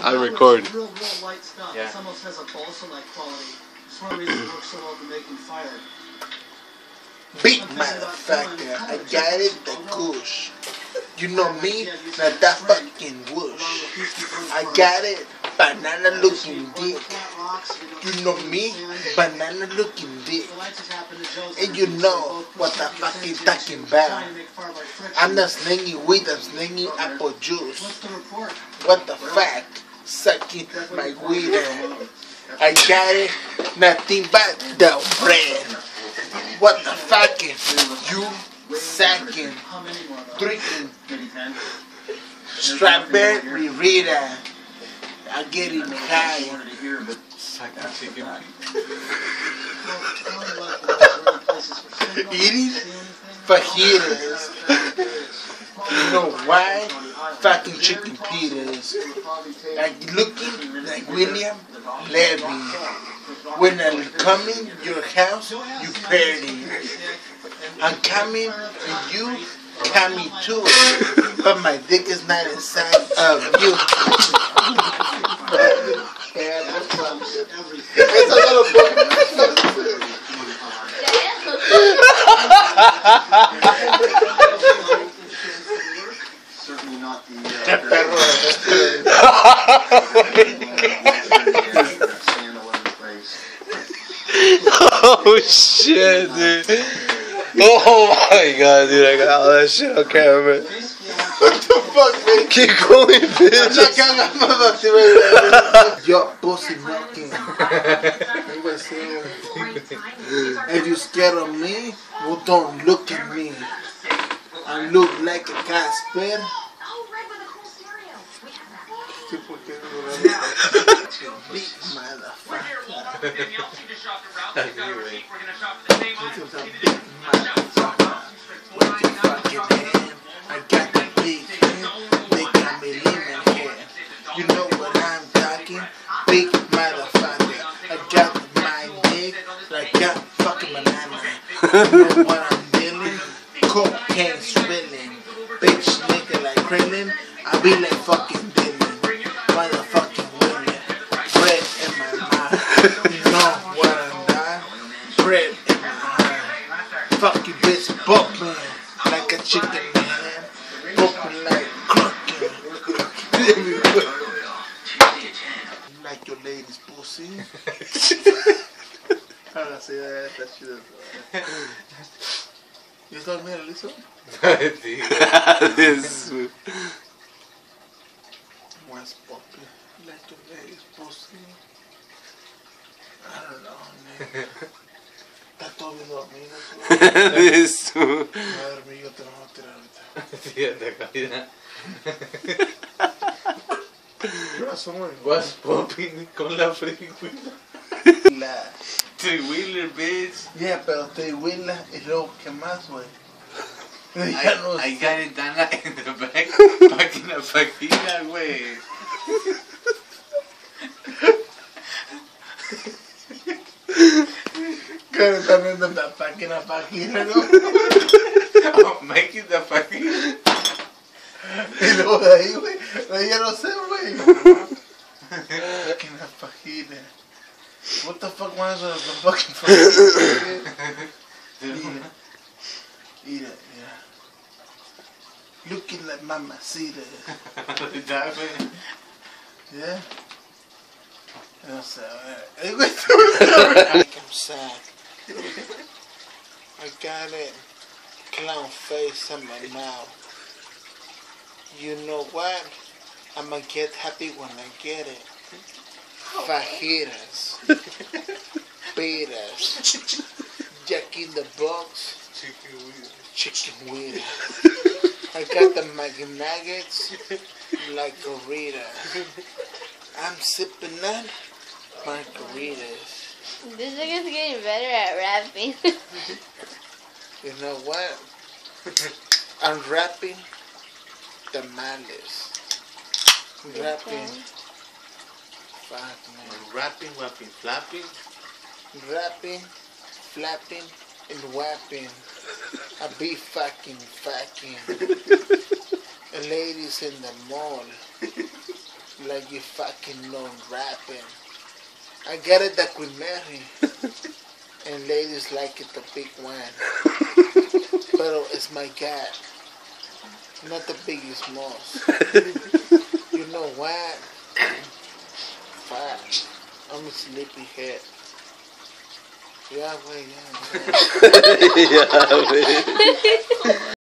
I'm recording. Real light stuff. Yeah. It almost has a balsa-like quality. It's one reason it works so well to making fire. Big motherfucker, I got it, the kush. You know me, not that fucking whoosh. I got it, banana looking dick. You know me, banana looking dick. And you know what I'm fucking talking about. I'm not slinging weed, I'm slinging apple juice. What the fuck? Sucking my weed. I got it, nothing but the bread. What the fuck is you sucking, drinking strawberry Rita? I'm getting high. Sucking chicken. Eating fajitas. You know why? Fucking chicken pitas. Like looking like William Levy. When I'm coming your house, you party. I'm coming and you coming too. But my dick is not inside of you. Certainly not the Oh shit, dude. Oh my god, dude, I got all that shit on camera. What the fuck, man? Keep going, bitch. Yo, pussy milking. If you scared of me, well, don't look at me. I look like a Casper. Big motherfucker. With your fucking hand, I got the big hand. They got me lemon hair. You know what I'm talking? Big motherfucker. I got my dick like got fucking banana. You know what I'm dealing? Cocaine spilling. Bitch nigga like krillin. I be like fucking Dylan. Motherfucking women. Bread in my mouth. You know what I'm doing? Bread in my hand. Fucking bitch bumping like a chicken man. Bumping like clucking. Like your lady's pussy. Ahora sí, está chido. ¿Y esto es mira, listo? Más puppy. Like your lady's pussy. I don't know, man. Está todo bien dormido. This. Madre mía, yo te lo voy a tirar ahorita. Fíjate, calidad. What's popping con la freewheeler? La... Three-wheeler, bitch. Yeah, pero three-wheeler es lo que más, güey. I got it done in the back. Fucking a fajita, güey. Claro, también de la página, ¿no? Oh, making the fajita. Y luego de ahí, güey, ya no sé, güey. Página, página. What the fuck was the fucking página? Mira. Looking like mamacita. Yeah? No sé, a ver. Güey, I'm sad. I got it. Clown face in my mouth. You know what? I'ma get happy when I get it. Fajitas. Pitas. Jack in the box. Chicken wheat. I got the McNuggets like Rita. I'm sipping on margaritas. This nigga's getting better at rapping. You know what? I'm rapping tamales. Rapping. Fuck, man. Rapping, wapping, flapping. Rapping, flapping, and whapping. I be fucking. Ladies in the mall. like you fucking know rapping. I get it that Queen Mary. And ladies like it the big one. Pero it's my cat. Not the biggest mouse. You know what? Fuck. I'm a sleepyhead. Yeah, wait, yeah. Yeah, man.